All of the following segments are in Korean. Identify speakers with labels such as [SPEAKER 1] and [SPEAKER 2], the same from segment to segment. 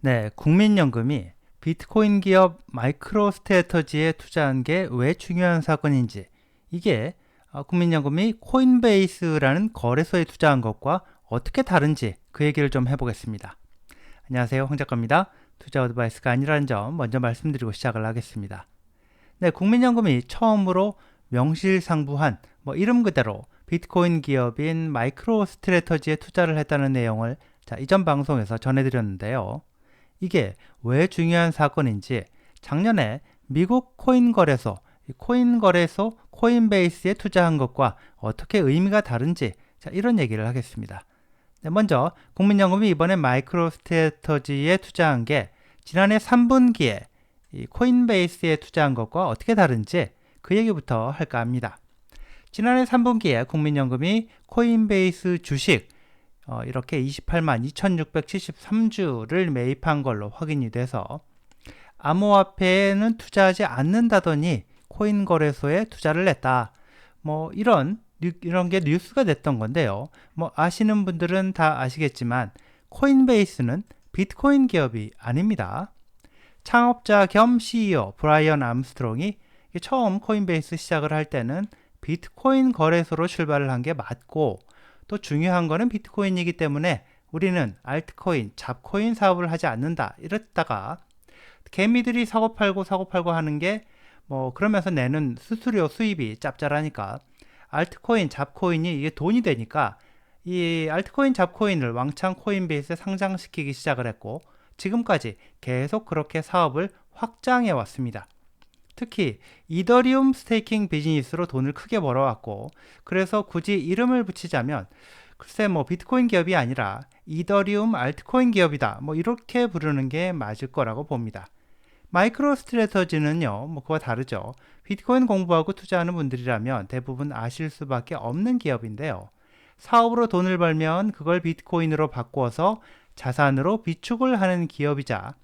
[SPEAKER 1] 네, 국민연금이 비트코인 기업 마이크로스트래터지에 투자한 게 왜 중요한 사건인지, 이게 국민연금이 코인베이스라는 거래소에 투자한 것과 어떻게 다른지 그 얘기를 좀 해보겠습니다. 안녕하세요, 황 작가입니다. 투자 어드바이스가 아니라는 점 먼저 말씀드리고 시작을 하겠습니다. 네, 국민연금이 처음으로 명실상부한 이름 그대로 비트코인 기업인 마이크로스트래터지에 투자를 했다는 내용을 이전 방송에서 전해드렸는데요. 이게 왜 중요한 사건인지 작년에 미국 코인 거래소 코인베이스에 투자한 것과 어떻게 의미가 다른지 이런 얘기를 하겠습니다. 네, 먼저 국민연금이 이번에 마이크로스트래터지에 투자한 게 지난해 3분기에 이 코인베이스에 투자한 것과 어떻게 다른지 그 얘기부터 할까 합니다. 지난해 3분기에 국민연금이 코인베이스 주식 이렇게 28만 2673주를 매입한 걸로 확인이 돼서 암호화폐에는 투자하지 않는다더니 코인 거래소에 투자를 했다. 이런 게 뉴스가 됐던 건데요. 아시는 분들은 다 아시겠지만 코인베이스는 비트코인 기업이 아닙니다. 창업자 겸 CEO 브라이언 암스트롱이 처음 코인베이스 시작을 할 때는 비트코인 거래소로 출발을 한 게 맞고, 또 중요한 거는 비트코인이기 때문에 우리는 알트코인, 잡코인 사업을 하지 않는다 이랬다가 개미들이 사고팔고 하는 게 그러면서 내는 수수료 수입이 짭짤하니까 알트코인, 잡코인이 이게 돈이 되니까 이 알트코인, 잡코인을 왕창 코인베이스에 상장시키기 시작을 했고, 지금까지 계속 그렇게 사업을 확장해 왔습니다. 특히 이더리움 스테이킹 비즈니스로 돈을 크게 벌어왔고, 그래서 굳이 이름을 붙이자면 글쎄 비트코인 기업이 아니라 이더리움 알트코인 기업이다 이렇게 부르는 게 맞을 거라고 봅니다. 마이크로스트래터지는요 그와 다르죠. 비트코인 공부하고 투자하는 분들이라면 대부분 아실 수밖에 없는 기업인데요. 사업으로 돈을 벌면 그걸 비트코인으로 바꿔서 자산으로 비축을 하는 기업이자,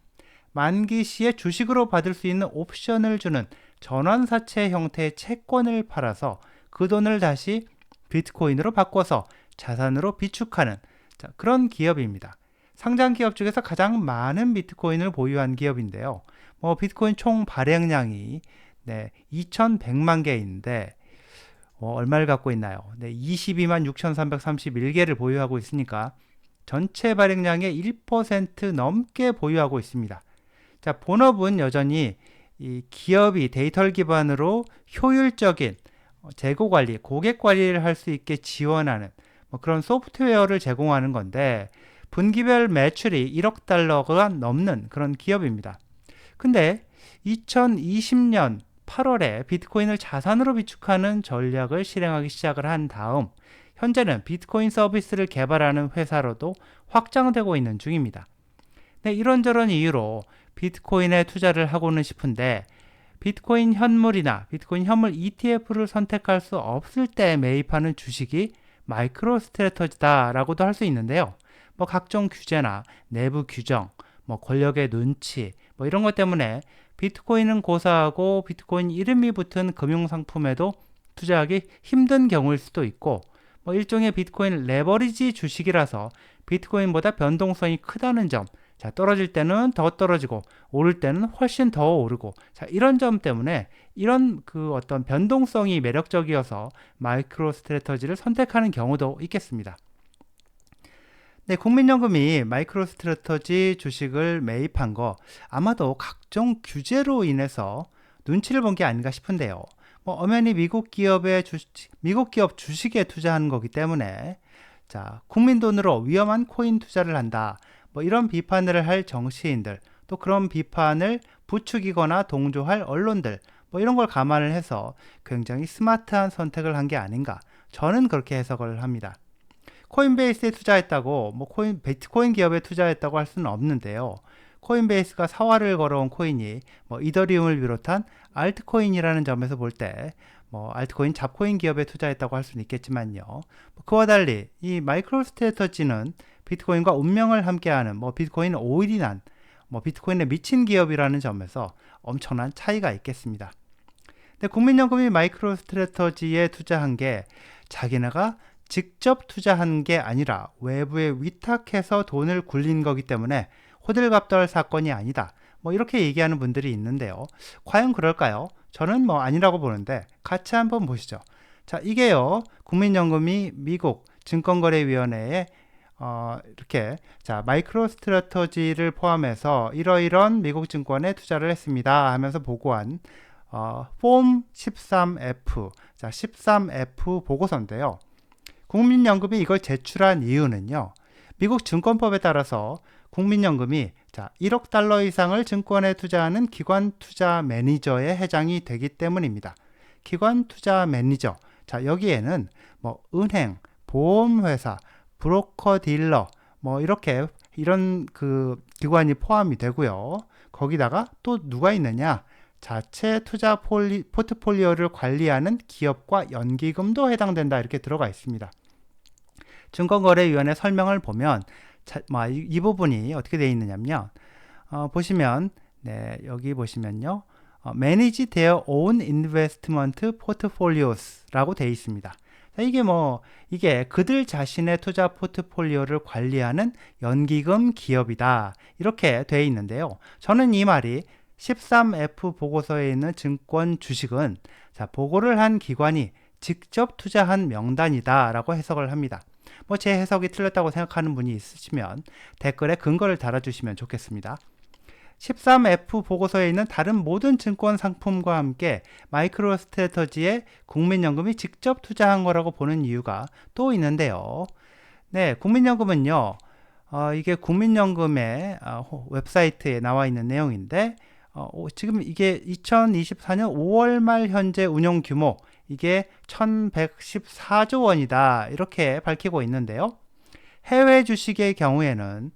[SPEAKER 1] 만기 시에 주식으로 받을 수 있는 옵션을 주는 전환사채 형태의 채권을 팔아서 그 돈을 다시 비트코인으로 바꿔서 자산으로 비축하는 그런 기업입니다. 상장 기업 중에서 가장 많은 비트코인을 보유한 기업인데요. 비트코인 총 발행량이 2100만 개인데 얼마를 갖고 있나요? 22만 6331개를 보유하고 있으니까 전체 발행량의 1% 넘게 보유하고 있습니다. 본업은 여전히 이 기업이 데이터를 기반으로 효율적인 재고 관리, 고객 관리를 할 수 있게 지원하는 그런 소프트웨어를 제공하는 건데, 분기별 매출이 1억 달러가 넘는 그런 기업입니다. 근데 2020년 8월에 비트코인을 자산으로 비축하는 전략을 실행하기 시작을 한 다음 현재는 비트코인 서비스를 개발하는 회사로도 확장되고 있는 중입니다. 이런저런 이유로 비트코인에 투자를 하고는 싶은데 비트코인 현물이나 비트코인 현물 ETF를 선택할 수 없을 때 매입하는 주식이 마이크로스트래터지다라고도 할 수 있는데요. 각종 규제나 내부 규정, 권력의 눈치 이런 것 때문에 비트코인은 고사하고 비트코인 이름이 붙은 금융상품에도 투자하기 힘든 경우일 수도 있고, 일종의 비트코인 레버리지 주식이라서 비트코인보다 변동성이 크다는 점, 떨어질 때는 더 떨어지고 오를 때는 훨씬 더 오르고, 이런 점 때문에 이런 어떤 변동성이 매력적이어서 마이크로스트래터지를 선택하는 경우도 있겠습니다. 네, 국민연금이 마이크로스트래터지 주식을 매입한 거 아마도 각종 규제로 인해서 눈치를 본 게 아닌가 싶은데요. 엄연히 미국 기업 주식에 투자하는 거기 때문에 국민 돈으로 위험한 코인 투자를 한다. 이런 비판을 할 정치인들, 또 그런 비판을 부추기거나 동조할 언론들, 이런 걸 감안을 해서 굉장히 스마트한 선택을 한 게 아닌가, 저는 그렇게 해석을 합니다. 코인베이스에 투자했다고 비트코인 기업에 투자했다고 할 수는 없는데요. 코인베이스가 사활을 걸어온 코인이 이더리움을 비롯한 알트코인이라는 점에서 볼 때 알트코인, 잡코인 기업에 투자했다고 할 수는 있겠지만요. 그와 달리 이 마이크로스트래터지는 비트코인과 운명을 함께하는 비트코인 오일이 난 비트코인에 미친 기업이라는 점에서 엄청난 차이가 있겠습니다. 근데 국민연금이 마이크로스트래터지에 투자한 게 자기네가 직접 투자한 게 아니라 외부에 위탁해서 돈을 굴린 거기 때문에 호들갑들 사건이 아니다. 뭐 이렇게 얘기하는 분들이 있는데요. 과연 그럴까요? 저는 뭐 아니라고 보는데 같이 한번 보시죠. 자, 이게요. 국민연금이 미국 증권거래위원회에 이렇게 자 마이크로스트래터지를 포함해서 이러이런 미국 증권에 투자를 했습니다 하면서 보고한 폼 13F 자 13F 보고서인데요. 국민연금이 이걸 제출한 이유는요. 미국 증권법에 따라서 국민연금이 자 1억 달러 이상을 증권에 투자하는 기관 투자 매니저에 해당이 되기 때문입니다. 기관 투자 매니저 자 여기에는 뭐 은행, 보험회사, 브로커 딜러 뭐 이렇게 이런 그 기관이 포함이 되고요. 거기다가 또 누가 있느냐? 자체 투자 포트폴리오를 관리하는 기업과 연기금도 해당된다 이렇게 들어가 있습니다. 증권거래위원회 설명을 보면 이 부분이 어떻게 되어 있느냐면요. 보시면 네, 여기 보시면요. Manage their own investment portfolios 라고 되어 있습니다. 이게 그들 자신의 투자 포트폴리오를 관리하는 연기금 기업이다. 이렇게 되어 있는데요. 저는 이 말이 13F 보고서에 있는 증권 주식은 자, 보고를 한 기관이 직접 투자한 명단이다 라고 해석을 합니다. 뭐 제 해석이 틀렸다고 생각하는 분이 있으시면 댓글에 근거를 달아주시면 좋겠습니다. 13F 보고서에 있는 다른 모든 증권 상품과 함께 마이크로스트래터지에 국민연금이 직접 투자한 거라고 보는 이유가 또 있는데요. 네, 국민연금은요. 이게 국민연금의 웹사이트에 나와 있는 내용인데 지금 이게 2024년 5월 말 현재 운용 규모 이게 1114조 원이다 이렇게 밝히고 있는데요. 해외 주식의 경우에는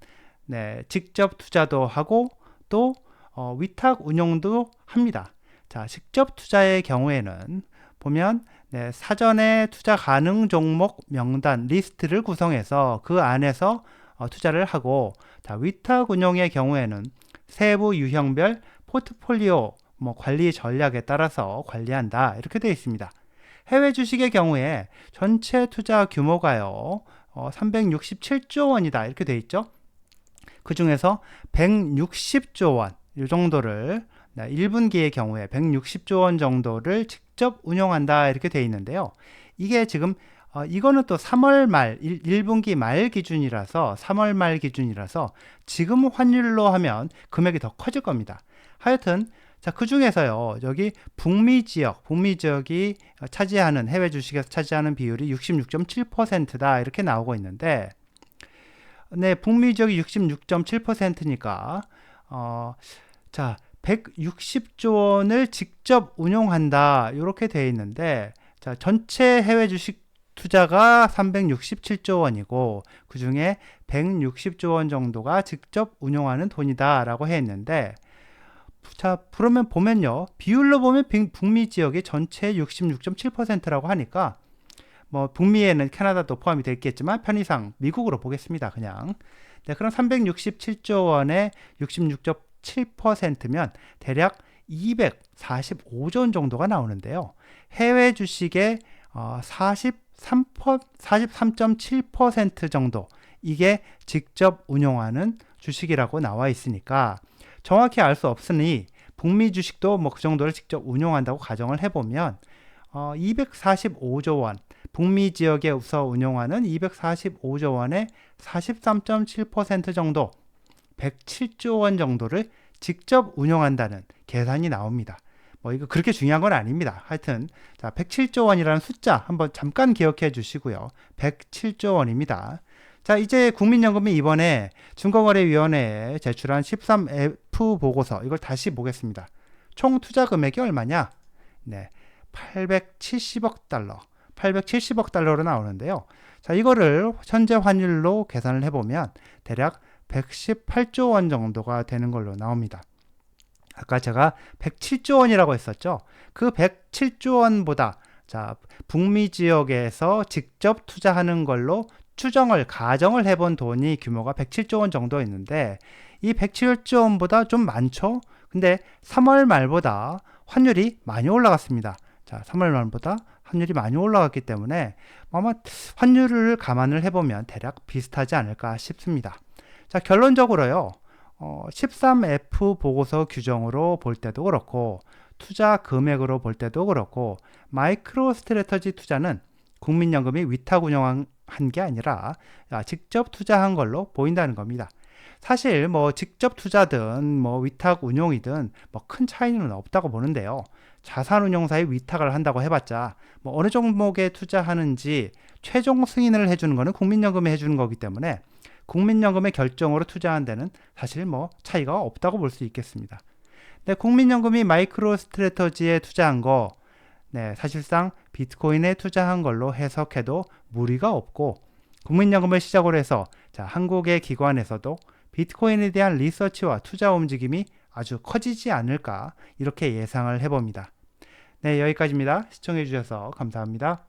[SPEAKER 1] 네, 직접 투자도 하고 또 위탁 운용도 합니다. 자, 직접 투자의 경우에는 보면 네, 사전에 투자 가능 종목 명단 리스트를 구성해서 그 안에서 투자를 하고 자, 위탁 운용의 경우에는 세부 유형별 포트폴리오 관리 전략에 따라서 관리한다 이렇게 되어 있습니다. 해외 주식의 경우에 전체 투자 규모가요 367조 원이다 이렇게 되어 있죠. 그 중에서 160조 원 이 정도를 1분기의 경우에 160조 원 정도를 직접 운용한다 이렇게 되어 있는데요. 이게 지금 이거는 또 3월 말 1분기 말 기준이라서 3월 말 기준이라서 지금 환율로 하면 금액이 더 커질 겁니다. 하여튼 자, 그 중에서요, 여기 북미 지역이 차지하는, 해외 주식에서 차지하는 비율이 66.7%다, 이렇게 나오고 있는데, 네, 북미 지역이 66.7%니까, 자, 160조 원을 직접 운용한다, 이렇게 되어 있는데, 자, 전체 해외 주식 투자가 367조 원이고, 그 중에 160조 원 정도가 직접 운용하는 돈이다, 라고 했는데, 자, 그러면 보면요. 비율로 보면 북미 지역이 전체 66.7%라고 하니까 뭐 북미에는 캐나다도 포함이 되어 있겠지만 편의상 미국으로 보겠습니다. 그냥. 네, 그럼 367조 원에 66.7%면 대략 245조 원 정도가 나오는데요. 해외 주식의 43.7% 정도 이게 직접 운용하는 주식이라고 나와 있으니까 정확히 알 수 없으니 북미 주식도 뭐 그 정도를 직접 운용한다고 가정을 해보면 245조 원 북미 지역에서 운용하는 245조 원의 43.7% 정도 107조 원 정도를 직접 운용한다는 계산이 나옵니다. 뭐 이거 그렇게 중요한 건 아닙니다. 하여튼 자 107조 원이라는 숫자 한번 잠깐 기억해 주시고요. 107조 원입니다. 자, 이제 국민연금이 이번에 증권거래위원회에 제출한 13F 보고서 이걸 다시 보겠습니다. 총 투자 금액이 얼마냐? 네, 870억 달러. 870억 달러로 나오는데요. 자, 이거를 현재 환율로 계산을 해보면 대략 118조 원 정도가 되는 걸로 나옵니다. 아까 제가 107조 원이라고 했었죠. 그 107조 원보다 자, 북미 지역에서 직접 투자하는 걸로 가정을 해본 돈이 규모가 107조 원 정도 있는데 이 107조 원보다 좀 많죠? 근데 3월 말보다 환율이 많이 올라갔습니다. 자, 3월 말보다 환율이 많이 올라갔기 때문에 아마 환율을 감안을 해보면 대략 비슷하지 않을까 싶습니다. 자, 결론적으로요. 13F 보고서 규정으로 볼 때도 그렇고 투자 금액으로 볼 때도 그렇고 마이크로 스트래터지 투자는 국민연금이 위탁 운영한 게 아니라 직접 투자한 걸로 보인다는 겁니다. 사실 뭐 직접 투자든 뭐 위탁 운용이든 뭐 큰 차이는 없다고 보는데요. 자산운용사에 위탁을 한다고 해봤자 뭐 어느 종목에 투자하는지 최종 승인을 해주는 거는 국민연금이 해주는 거기 때문에 국민연금의 결정으로 투자한 데는 사실 뭐 차이가 없다고 볼 수 있겠습니다. 네, 국민연금이 마이크로 스트래터지에 투자한 거, 네, 사실상 비트코인에 투자한 걸로 해석해도 무리가 없고 국민연금을 시작으로 해서 한국의 기관에서도 비트코인에 대한 리서치와 투자 움직임이 아주 커지지 않을까 이렇게 예상을 해봅니다. 네, 여기까지입니다. 시청해 주셔서 감사합니다.